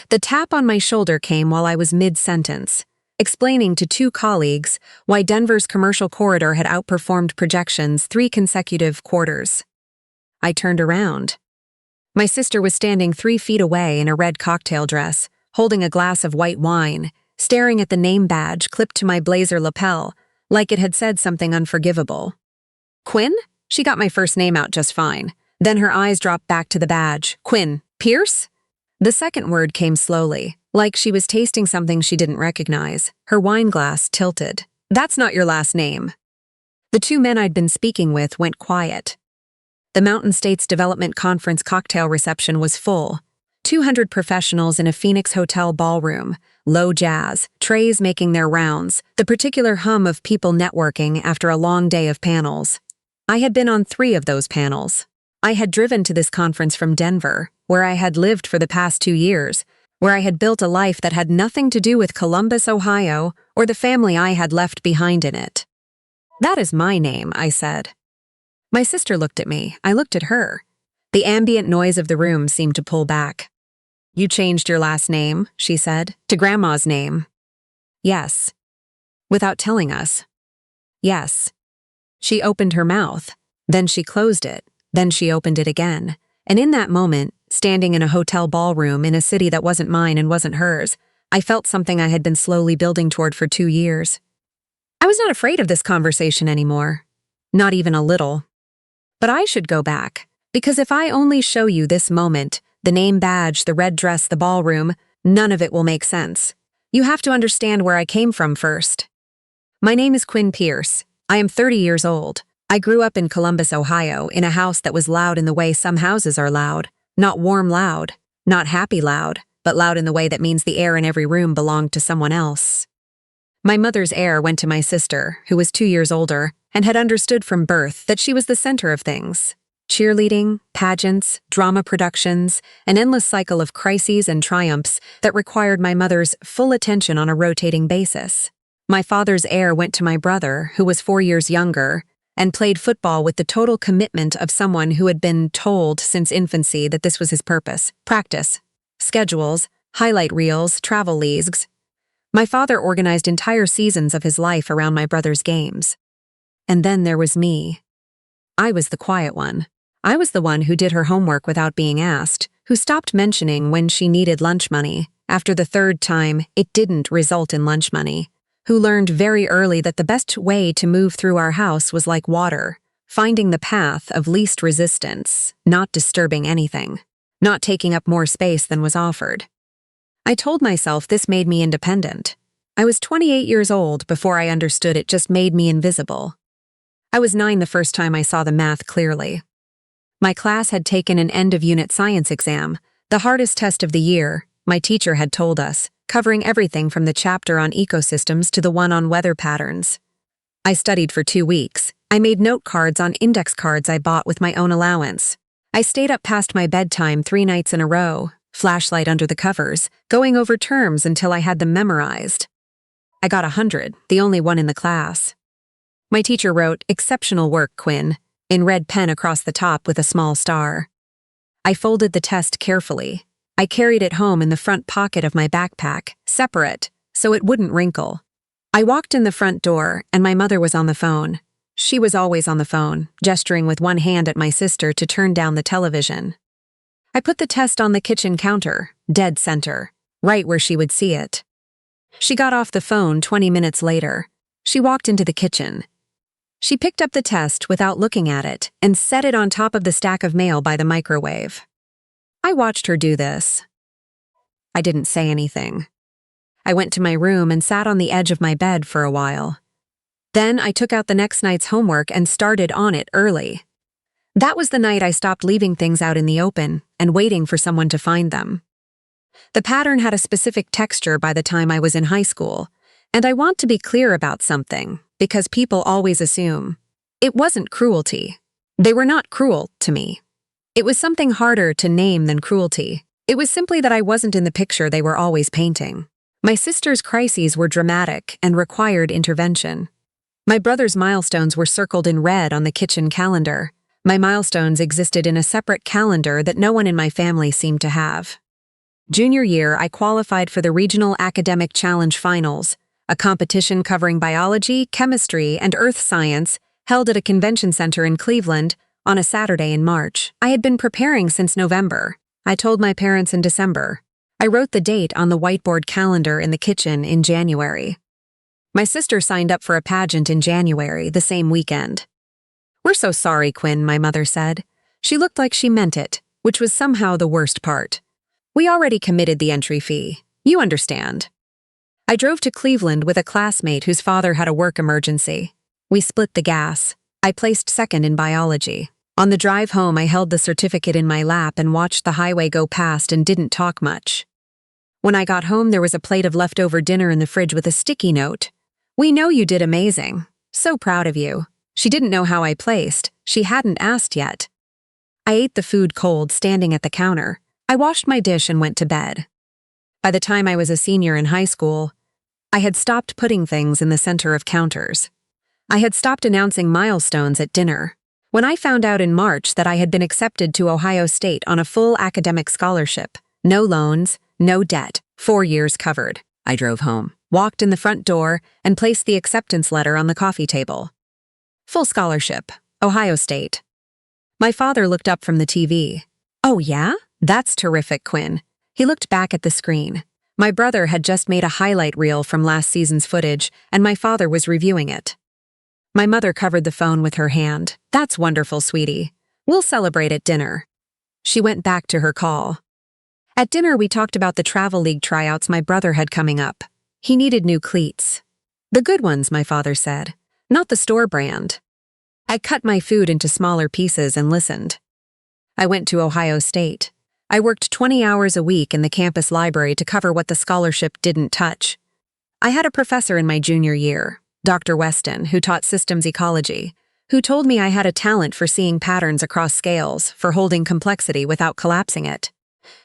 The tap on my shoulder came while I was mid-sentence, explaining to two colleagues why Denver's commercial corridor had outperformed projections 3 consecutive quarters. I turned around. My sister was standing 3 feet away in a red cocktail dress, holding a glass of white wine, staring at the name badge clipped to my blazer lapel, like it had said something unforgivable. Quinn? She got my first name out just fine. Then her eyes dropped back to the badge. Quinn. Pierce? The second word came slowly, like she was tasting something she didn't recognize. Her wine glass tilted. That's not your last name. The 2 men I'd been speaking with went quiet. The Mountain States Development Conference cocktail reception was full. 200 professionals in a Phoenix hotel ballroom, low jazz, trays making their rounds, the particular hum of people networking after a long day of panels. I had been on 3 of those panels. I had driven to this conference from Denver, where I had lived for the past 2 years, where I had built a life that had nothing to do with Columbus, Ohio, or the family I had left behind in it. That is my name, I said. My sister looked at me. I looked at her. The ambient noise of the room seemed to pull back. You changed your last name, she said, to Grandma's name. Yes. Without telling us. Yes. She opened her mouth. Then she closed it. Then she opened it again. And in that moment, standing in a hotel ballroom in a city that wasn't mine and wasn't hers, I felt something I had been slowly building toward for 2 years. I was not afraid of this conversation anymore. Not even a little. But I should go back, because if I only show you this moment, the name badge, the red dress, the ballroom, none of it will make sense. You have to understand where I came from first. My name is Quinn Pierce. I am 30 years old. I grew up in Columbus, Ohio, in a house that was loud in the way some houses are loud. Not warm loud, not happy loud, but loud in the way that means the air in every room belonged to someone else. My mother's air went to my sister, who was 2 years older, and had understood from birth that she was the center of things. Cheerleading, pageants, drama productions, an endless cycle of crises and triumphs that required my mother's full attention on a rotating basis. My father's air went to my brother, who was 4 years younger, and played football with the total commitment of someone who had been told since infancy that this was his purpose. Practice, schedules, highlight reels, travel leagues. My father organized entire seasons of his life around my brother's games. And then there was me. I was the quiet one. I was the one who did her homework without being asked, who stopped mentioning when she needed lunch money. After the 3rd time, it didn't result in lunch money. Who learned very early that the best way to move through our house was like water, finding the path of least resistance, not disturbing anything, not taking up more space than was offered. I told myself this made me independent. I was 28 years old before I understood it just made me invisible. I was 9 the first time I saw the math clearly. My class had taken an end-of-unit science exam, the hardest test of the year, my teacher had told us, covering everything from the chapter on ecosystems to the one on weather patterns. I studied for 2 weeks. I made note cards on index cards I bought with my own allowance. I stayed up past my bedtime 3 nights in a row, flashlight under the covers, going over terms until I had them memorized. I got 100, the only one in the class. My teacher wrote, "Exceptional work, Quinn," in red pen across the top with a small star. I folded the test carefully. I carried it home in the front pocket of my backpack, separate, so it wouldn't wrinkle. I walked in the front door, and my mother was on the phone. She was always on the phone, gesturing with one hand at my sister to turn down the television. I put the test on the kitchen counter, dead center, right where she would see it. She got off the phone 20 minutes later. She walked into the kitchen. She picked up the test without looking at it and set it on top of the stack of mail by the microwave. I watched her do this. I didn't say anything. I went to my room and sat on the edge of my bed for a while. Then I took out the next night's homework and started on it early. That was the night I stopped leaving things out in the open and waiting for someone to find them. The pattern had a specific texture by the time I was in high school, and I want to be clear about something, because people always assume. It wasn't cruelty. They were not cruel to me. It was something harder to name than cruelty. It was simply that I wasn't in the picture they were always painting. My sister's crises were dramatic and required intervention. My brother's milestones were circled in red on the kitchen calendar. My milestones existed in a separate calendar that no one in my family seemed to have. Junior year, I qualified for the Regional Academic Challenge Finals, a competition covering biology, chemistry, and earth science held at a convention center in Cleveland on a Saturday in March. I had been preparing since November. I told my parents in December. I wrote the date on the whiteboard calendar in the kitchen in January. My sister signed up for a pageant in January, the same weekend. "We're so sorry, Quinn," my mother said. She looked like she meant it, which was somehow the worst part. "We already committed the entry fee. You understand." I drove to Cleveland with a classmate whose father had a work emergency. We split the gas. I placed second in biology. On the drive home, I held the certificate in my lap and watched the highway go past and didn't talk much. When I got home, there was a plate of leftover dinner in the fridge with a sticky note. "We know you did amazing. So proud of you." She didn't know how I placed. She hadn't asked yet. I ate the food cold, standing at the counter. I washed my dish and went to bed. By the time I was a senior in high school, I had stopped putting things in the center of counters. I had stopped announcing milestones at dinner. When I found out in March that I had been accepted to Ohio State on a full academic scholarship, no loans, no debt, 4 years covered, I drove home, walked in the front door, and placed the acceptance letter on the coffee table. Full scholarship, Ohio State. My father looked up from the TV. "Oh yeah? That's terrific, Quinn." He looked back at the screen. My brother had just made a highlight reel from last season's footage, and my father was reviewing it. My mother covered the phone with her hand. "That's wonderful, sweetie. We'll celebrate at dinner." She went back to her call. At dinner, we talked about the travel league tryouts my brother had coming up. He needed new cleats. "The good ones," my father said, "not the store brand." I cut my food into smaller pieces and listened. I went to Ohio State. I worked 20 hours a week in the campus library to cover what the scholarship didn't touch. I had a professor in my junior year, Dr. Weston, who taught systems ecology, who told me I had a talent for seeing patterns across scales, for holding complexity without collapsing it.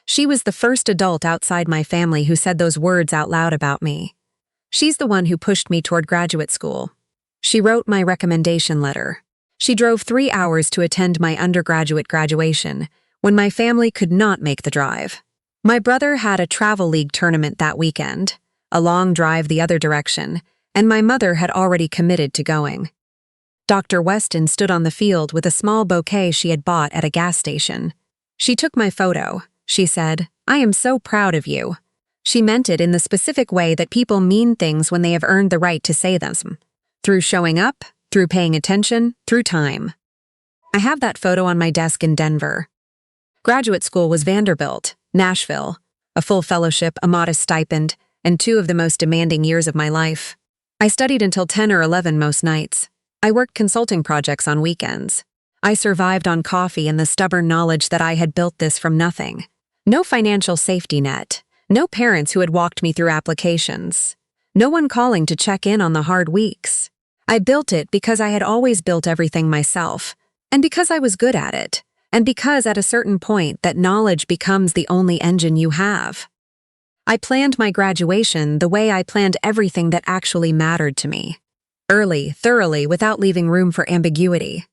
She was the first adult outside my family who said those words out loud about me. She's the one who pushed me toward graduate school. She wrote my recommendation letter. She drove 3 hours to attend my undergraduate graduation, when my family could not make the drive. My brother had a travel league tournament that weekend, a long drive the other direction, and my mother had already committed to going. Dr. Weston stood on the field with a small bouquet she had bought at a gas station. She took my photo. She said, "I am so proud of you." She meant it in the specific way that people mean things when they have earned the right to say them. Through showing up, through paying attention, through time. I have that photo on my desk in Denver. Graduate school was Vanderbilt, Nashville, a full fellowship, a modest stipend, and 2 of the most demanding years of my life. I studied until 10 or 11 most nights. I worked consulting projects on weekends. I survived on coffee and the stubborn knowledge that I had built this from nothing. No financial safety net. No parents who had walked me through applications. No one calling to check in on the hard weeks. I built it because I had always built everything myself, and because I was good at it, and because at a certain point that knowledge becomes the only engine you have. I planned my graduation the way I planned everything that actually mattered to me. Early, thoroughly, without leaving room for ambiguity.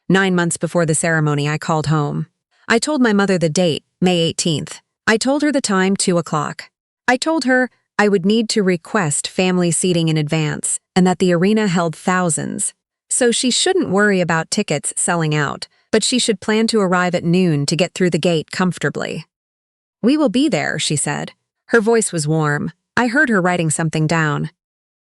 9 months before the ceremony, I called home. I told my mother the date, May 18th. I told her the time, 2 o'clock. I told her I would need to request family seating in advance and that the arena held thousands. So she shouldn't worry about tickets selling out, but she should plan to arrive at noon to get through the gate comfortably. "We will be there," she said. Her voice was warm. I heard her writing something down.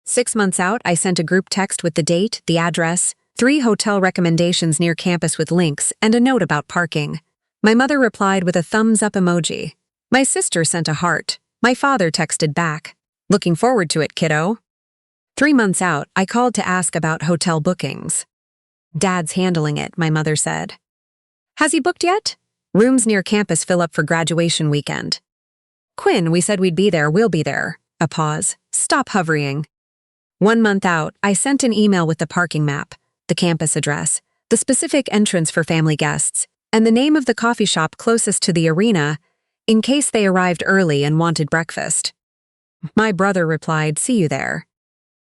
6 months out, I sent a group text with the date, the address, 3 hotel recommendations near campus with links, and a note about parking. My mother replied with a thumbs-up emoji. My sister sent a heart. My father texted back, "Looking forward to it, kiddo." 3 months out, I called to ask about hotel bookings. "Dad's handling it," my mother said. "Has he booked yet?" "Rooms near campus fill up for graduation weekend." "Quinn, we said we'd be there, we'll be there." A pause. "Stop hovering." 1 month out, I sent an email with the parking map, the campus address, the specific entrance for family guests, and the name of the coffee shop closest to the arena in case they arrived early and wanted breakfast. My brother replied, "See you there."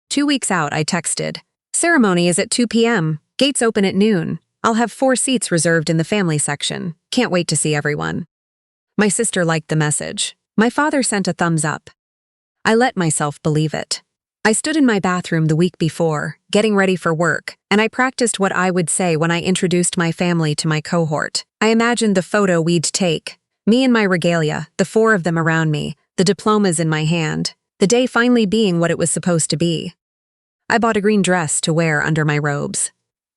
2 weeks out, I texted, "Ceremony is at 2 p.m. Gates open at noon. I'll have 4 seats reserved in the family section. Can't wait to see everyone." My sister liked the message. My father sent a thumbs up. I let myself believe it. I stood in my bathroom the week before, getting ready for work, and I practiced what I would say when I introduced my family to my cohort. I imagined the photo we'd take. Me in my regalia, the four of them around me, the diplomas in my hand, the day finally being what it was supposed to be. I bought a green dress to wear under my robes.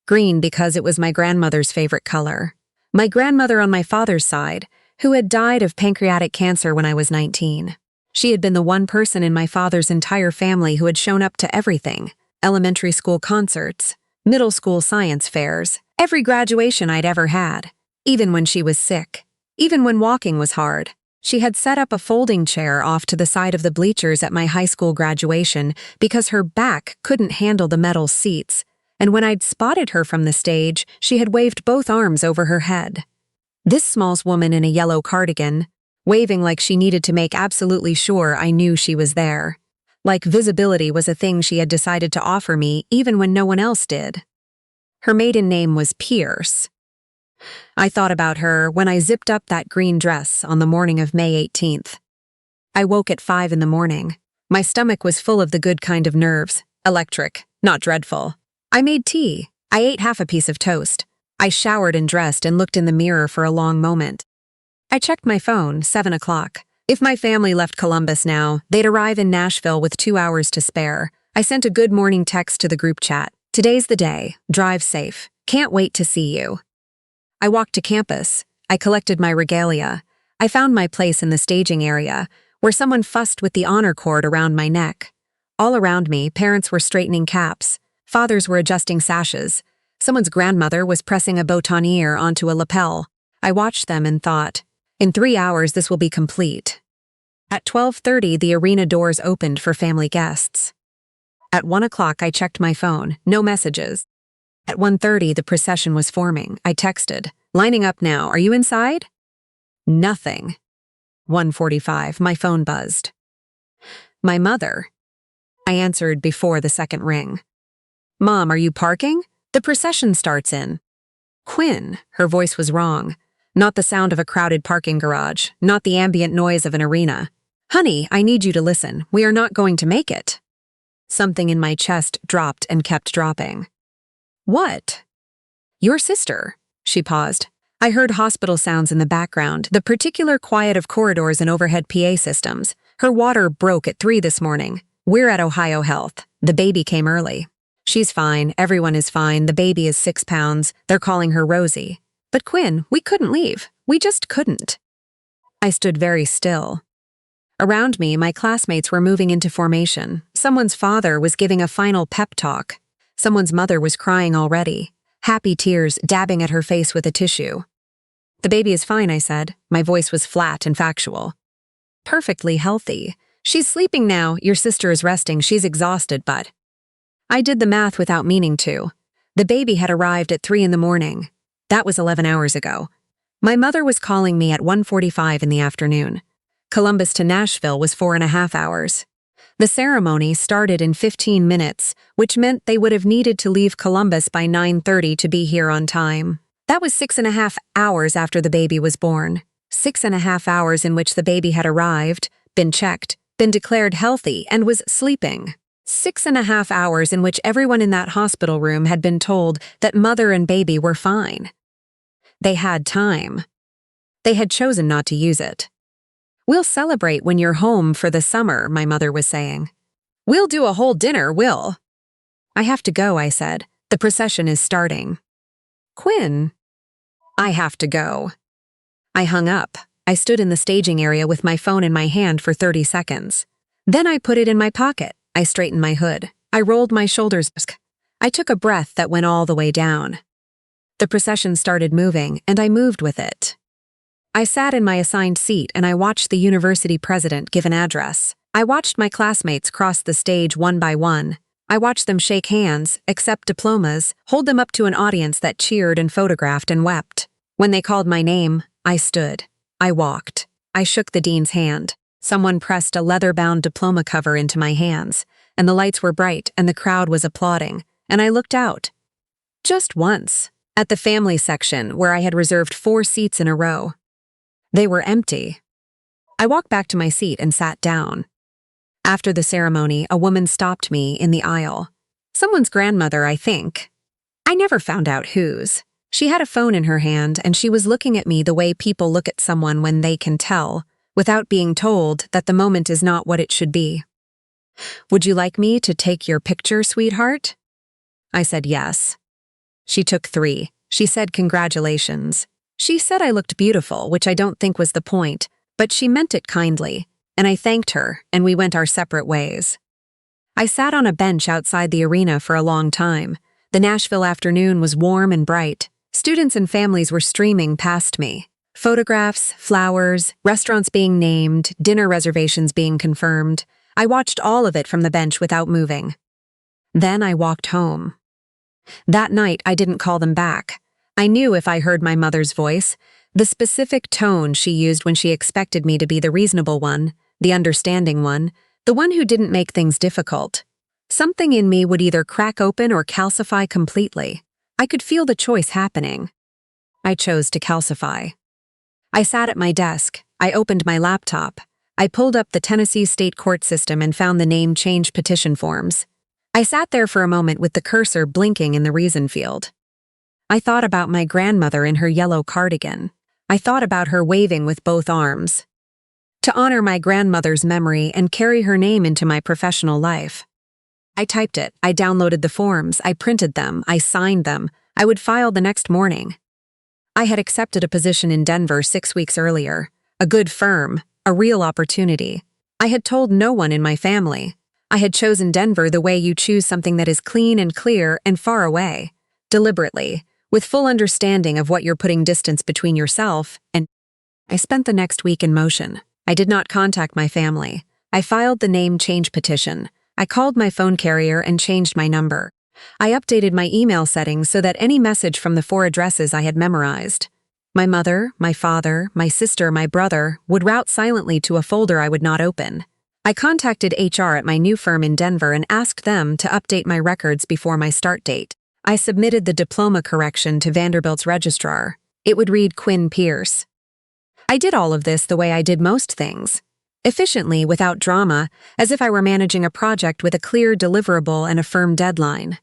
Green because it was my grandmother's favorite color. My grandmother on my father's side, who had died of pancreatic cancer when I was 19. She had been the one person in my father's entire family who had shown up to everything: elementary school concerts, middle school science fairs, every graduation I'd ever had, even when she was sick, even when walking was hard. She had set up a folding chair off to the side of the bleachers at my high school graduation because her back couldn't handle the metal seats, and when I'd spotted her from the stage, she had waved both arms over her head. This small woman in a yellow cardigan, waving like she needed to make absolutely sure I knew she was there. Like visibility was a thing she had decided to offer me even when no one else did. Her maiden name was Pierce. I thought about her when I zipped up that green dress on the morning of May 18th. I woke at 5 in the morning. My stomach was full of the good kind of nerves, electric, not dreadful. I made tea. I ate half a piece of toast. I showered and dressed and looked in the mirror for a long moment. I checked my phone, 7 o'clock. If my family left Columbus now, they'd arrive in Nashville with 2 hours to spare. I sent a good morning text to the group chat. Today's the day. Drive safe. Can't wait to see you. I walked to campus. I collected my regalia. I found my place in the staging area, where someone fussed with the honor cord around my neck. All around me, parents were straightening caps. Fathers were adjusting sashes. Someone's grandmother was pressing a boutonniere onto a lapel. I watched them and thought, in 3 hours this will be complete. At 12:30, the arena doors opened for family guests. At 1 o'clock, I checked my phone. No messages. At 1:30, the procession was forming. I texted, lining up now, are you inside? Nothing. 1:45, my phone buzzed. My mother. I answered before the second ring. Mom, are you parking? The procession starts in. Quinn, her voice was wrong. Not the sound of a crowded parking garage, not the ambient noise of an arena. Honey, I need you to listen. We are not going to make it. Something in my chest dropped and kept dropping. What? Your sister. She paused. I heard hospital sounds in the background, the particular quiet of corridors and overhead PA systems. Her water broke at 3 this morning. We're at Ohio Health. The baby came early. She's fine. Everyone is fine. The baby is 6 pounds. They're calling her Rosie. But Quinn, we couldn't leave. We just couldn't. I stood very still. Around me, my classmates were moving into formation. Someone's father was giving a final pep talk. Someone's mother was crying already, happy tears dabbing at her face with a tissue. The baby is fine, I said. My voice was flat and factual. Perfectly healthy. She's sleeping now. Your sister is resting. She's exhausted, but... I did the math without meaning to. The baby had arrived at 3 in the morning. That was 11 hours ago. My mother was calling me at 1:45 in the afternoon. Columbus to Nashville was 4.5 hours. The ceremony started in 15 minutes, which meant they would have needed to leave Columbus by 9:30 to be here on time. That was 6.5 hours after the baby was born. 6.5 hours in which the baby had arrived, been checked, been declared healthy, and was sleeping. 6.5 hours in which everyone in that hospital room had been told that mother and baby were fine. They had time. They had chosen not to use it. We'll celebrate when you're home for the summer, my mother was saying. We'll do a whole dinner, we'll. I have to go, I said. The procession is starting. Quinn. I have to go. I hung up. I stood in the staging area with my phone in my hand for 30 seconds. Then I put it in my pocket. I straightened my hood. I rolled my shoulders. I took a breath that went all the way down. The procession started moving, and I moved with it. I sat in my assigned seat and I watched the university president give an address. I watched my classmates cross the stage one by one. I watched them shake hands, accept diplomas, hold them up to an audience that cheered and photographed and wept. When they called my name, I stood. I walked. I shook the dean's hand. Someone pressed a leather-bound diploma cover into my hands, and the lights were bright and the crowd was applauding, and I looked out. Just once, at the family section where I had reserved 4 seats in a row. They were empty. I walked back to my seat and sat down. After the ceremony, a woman stopped me in the aisle. Someone's grandmother, I think. I never found out whose. She had a phone in her hand, and she was looking at me the way people look at someone when they can tell, without being told that the moment is not what it should be. "Would you like me to take your picture, sweetheart?" I said yes. She took 3. She said congratulations. She said I looked beautiful, which I don't think was the point, but she meant it kindly, and I thanked her, and we went our separate ways. I sat on a bench outside the arena for a long time. The Nashville afternoon was warm and bright. Students and families were streaming past me. Photographs, flowers, restaurants being named, dinner reservations being confirmed. I watched all of it from the bench without moving. Then I walked home. That night, I didn't call them back. I knew if I heard my mother's voice, the specific tone she used when she expected me to be the reasonable one, the understanding one, the one who didn't make things difficult. Something in me would either crack open or calcify completely. I could feel the choice happening. I chose to calcify. I sat at my desk. I opened my laptop. I pulled up the Tennessee state court system and found the name change petition forms. I sat there for a moment with the cursor blinking in the reason field. I thought about my grandmother in her yellow cardigan. I thought about her waving with both arms. To honor my grandmother's memory and carry her name into my professional life. I typed it, I downloaded the forms, I printed them, I signed them. I would file the next morning. I had accepted a position in Denver 6 weeks earlier. A good firm, a real opportunity. I had told no one in my family. I had chosen Denver the way you choose something that is clean and clear and far away. Deliberately, with full understanding of what you're putting distance between yourself and... I spent the next week in motion. I did not contact my family. I filed the name change petition. I called my phone carrier and changed my number. I updated my email settings so that any message from the 4 addresses I had memorized. My mother, my father, my sister, my brother would route silently to a folder I would not open. I contacted HR at my new firm in Denver and asked them to update my records before my start date. I submitted the diploma correction to Vanderbilt's registrar. It would read Quinn Pierce. I did all of this the way I did most things. Efficiently, without drama, as if I were managing a project with a clear deliverable and a firm deadline.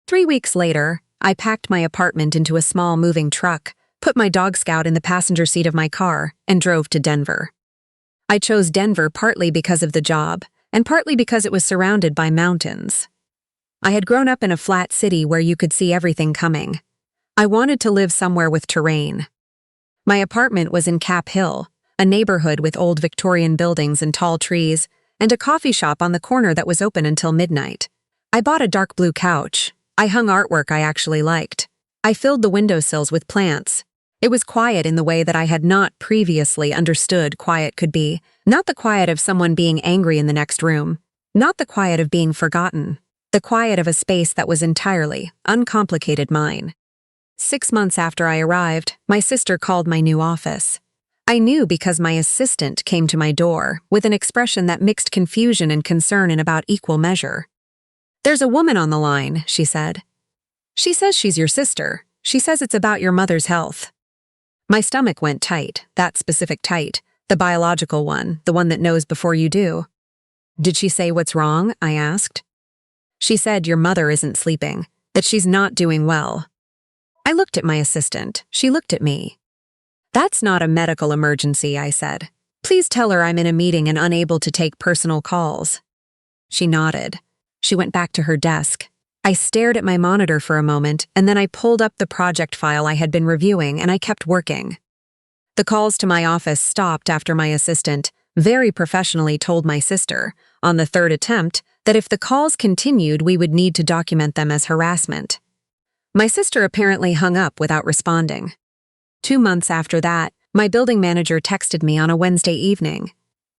3 weeks later, I packed my apartment into a small moving truck, put my dog Scout in the passenger seat of my car, and drove to Denver. I chose Denver partly because of the job, and partly because it was surrounded by mountains. I had grown up in a flat city where you could see everything coming. I wanted to live somewhere with terrain. My apartment was in Cap Hill, a neighborhood with old Victorian buildings and tall trees, and a coffee shop on the corner that was open until midnight. I bought a dark blue couch. I hung artwork I actually liked. I filled the windowsills with plants. It was quiet in the way that I had not previously understood quiet could be, not the quiet of someone being angry in the next room, not the quiet of being forgotten, the quiet of a space that was entirely, uncomplicated mine. 6 months after I arrived, my sister called my new office. I knew because my assistant came to my door with an expression that mixed confusion and concern in about equal measure. "There's a woman on the line," she said. "She says she's your sister. She says it's about your mother's health." My stomach went tight, that specific tight, the biological one, the one that knows before you do. "Did she say what's wrong?" I asked. "She said your mother isn't sleeping, that she's not doing well." I looked at my assistant. She looked at me. "That's not a medical emergency," I said. "Please tell her I'm in a meeting and unable to take personal calls." She nodded. She went back to her desk. I stared at my monitor for a moment, and then I pulled up the project file I had been reviewing, and I kept working. The calls to my office stopped after my assistant, very professionally, told my sister, on the 3rd attempt, that if the calls continued, we would need to document them as harassment. My sister apparently hung up without responding. 2 months after that, my building manager texted me on a Wednesday evening.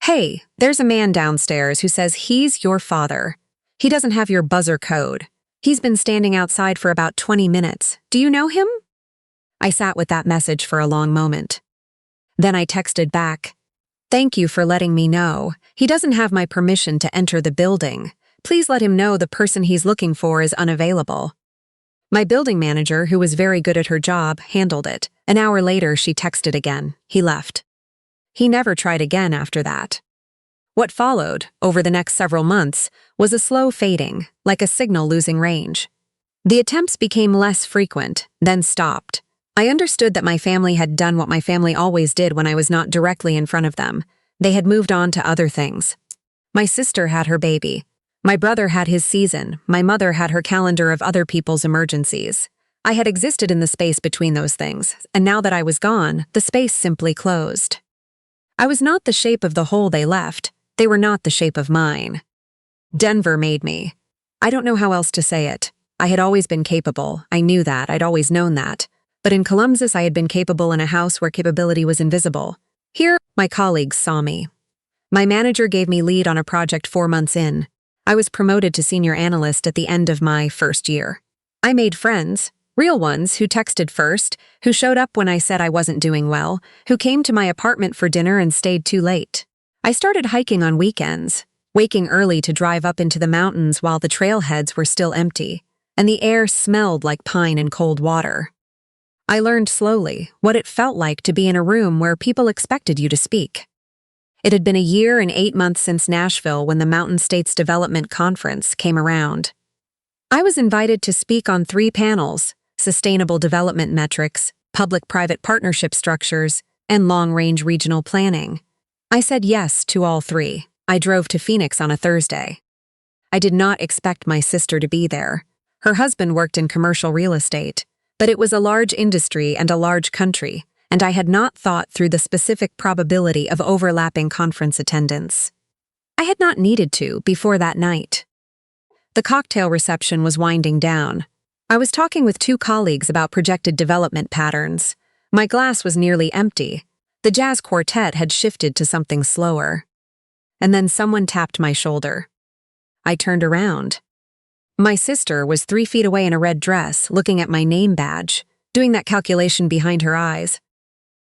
"Hey, there's a man downstairs who says he's your father. He doesn't have your buzzer code. He's been standing outside for about 20 minutes. Do you know him?" I sat with that message for a long moment. Then I texted back, "Thank you for letting me know. He doesn't have my permission to enter the building. Please let him know the person he's looking for is unavailable." My building manager, who was very good at her job, handled it. An hour later, she texted again. He left. He never tried again after that. What followed, over the next several months, was a slow fading, like a signal losing range. The attempts became less frequent, then stopped. I understood that my family had done what my family always did when I was not directly in front of them. They had moved on to other things. My sister had her baby. My brother had his season. My mother had her calendar of other people's emergencies. I had existed in the space between those things, and now that I was gone, the space simply closed. I was not the shape of the hole they left. They were not the shape of mine. Denver made me. I don't know how else to say it. I had always been capable. I knew that. I'd always known that. But in Columbus, I had been capable in a house where capability was invisible. Here, my colleagues saw me. My manager gave me lead on a project 4 months in. I was promoted to senior analyst at the end of my first year. I made friends, real ones who texted first, who showed up when I said I wasn't doing well, who came to my apartment for dinner and stayed too late. I started hiking on weekends, waking early to drive up into the mountains while the trailheads were still empty, and the air smelled like pine and cold water. I learned slowly what it felt like to be in a room where people expected you to speak. It had been a year and 8 months since Nashville when the Mountain States Development Conference came around. I was invited to speak on 3 panels: sustainable development metrics, public-private partnership structures, and long-range regional planning. I said yes to all 3. I drove to Phoenix on a Thursday. I did not expect my sister to be there. Her husband worked in commercial real estate, but it was a large industry and a large country, and I had not thought through the specific probability of overlapping conference attendance. I had not needed to before that night. The cocktail reception was winding down. I was talking with 2 colleagues about projected development patterns. My glass was nearly empty. The jazz quartet had shifted to something slower. And then someone tapped my shoulder. I turned around. My sister was 3 feet away in a red dress, looking at my name badge, doing that calculation behind her eyes.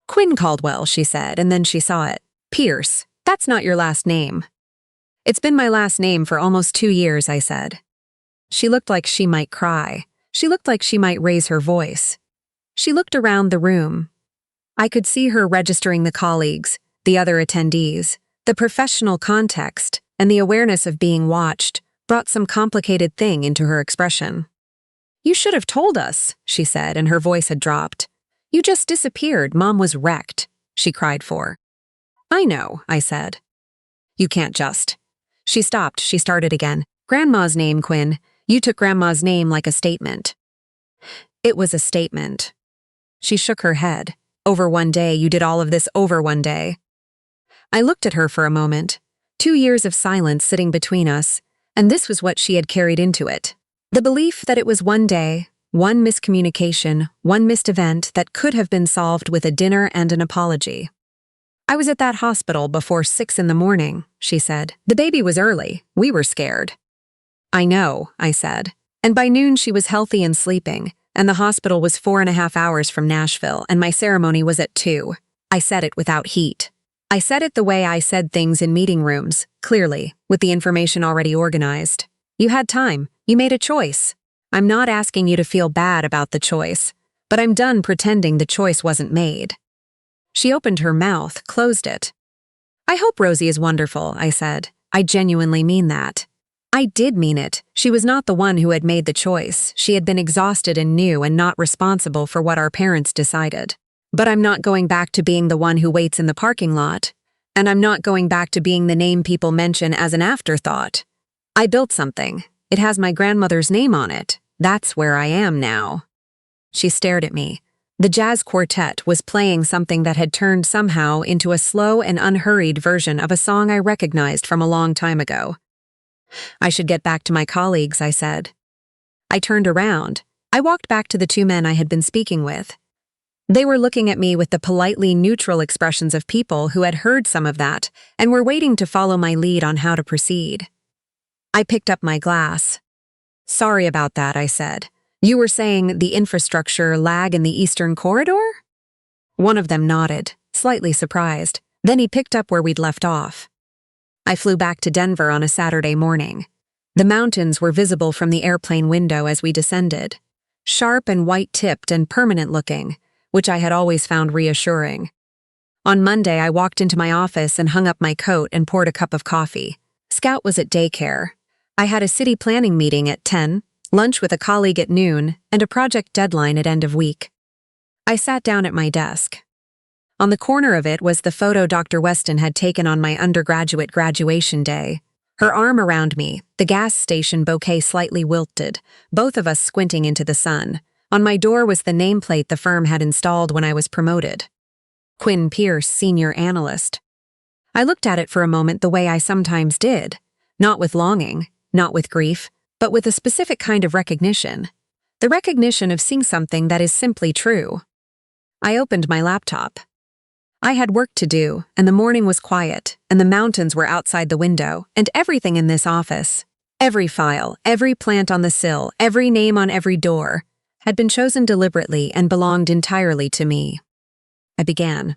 "Quinn Caldwell," she said, and then she saw it. "Pierce, that's not your last name." "It's been my last name for almost 2 years," I said. She looked like she might cry. She looked like she might raise her voice. She looked around the room. I could see her registering the colleagues, the other attendees. The professional context and the awareness of being watched brought some complicated thing into her expression. "You should have told us," she said, and her voice had dropped. "You just disappeared. Mom was wrecked," she cried for. "I know," I said. "You can't just." She stopped. She started again. "Grandma's name, Quinn. You took Grandma's name like a statement." "It was a statement." She shook her head. "Over one day, you did all of this over one day." I looked at her for a moment. 2 years of silence sitting between us, and this was what she had carried into it. The belief that it was one day, one miscommunication, one missed event that could have been solved with a dinner and an apology. "I was at that hospital before 6 in the morning," she said. "The baby was early. We were scared." "I know," I said. "And by noon she was healthy and sleeping, and the hospital was 4.5 hours from Nashville, and my ceremony was at 2. I said it without heat. I said it the way I said things in meeting rooms, clearly, with the information already organized. You had time. You made a choice. I'm not asking you to feel bad about the choice, but I'm done pretending the choice wasn't made." She opened her mouth, closed it. "I hope Rosie is wonderful," I said. "I genuinely mean that." I did mean it. She was not the one who had made the choice. She had been exhausted and new and not responsible for what our parents decided. But I'm not going back to being the one who waits in the parking lot. And I'm not going back to being the name people mention as an afterthought. I built something. It has my grandmother's name on it. That's where I am now. She stared at me. The jazz quartet was playing something that had turned somehow into a slow and unhurried version of a song I recognized from a long time ago. "I should get back to my colleagues," I said. I turned around. I walked back to the 2 men I had been speaking with. They were looking at me with the politely neutral expressions of people who had heard some of that and were waiting to follow my lead on how to proceed. I picked up my glass. "Sorry about that," I said. "You were saying the infrastructure lag in the Eastern Corridor?" One of them nodded, slightly surprised. Then he picked up where we'd left off. I flew back to Denver on a Saturday morning. The mountains were visible from the airplane window as we descended, sharp and white-tipped and permanent-looking, which I had always found reassuring. On Monday, I walked into my office and hung up my coat and poured a cup of coffee. Scout was at daycare. I had a city planning meeting at 10, lunch with a colleague at noon, and a project deadline at end of week. I sat down at my desk. On the corner of it was the photo Dr. Weston had taken on my undergraduate graduation day. Her arm around me, the gas station bouquet slightly wilted, both of us squinting into the sun. On my door was the nameplate the firm had installed when I was promoted. Quinn Pierce, Senior Analyst. I looked at it for a moment the way I sometimes did, not with longing, not with grief, but with a specific kind of recognition. The recognition of seeing something that is simply true. I opened my laptop. I had work to do, and the morning was quiet, and the mountains were outside the window, and everything in this office, every file, every plant on the sill, every name on every door, had been chosen deliberately and belonged entirely to me. I began.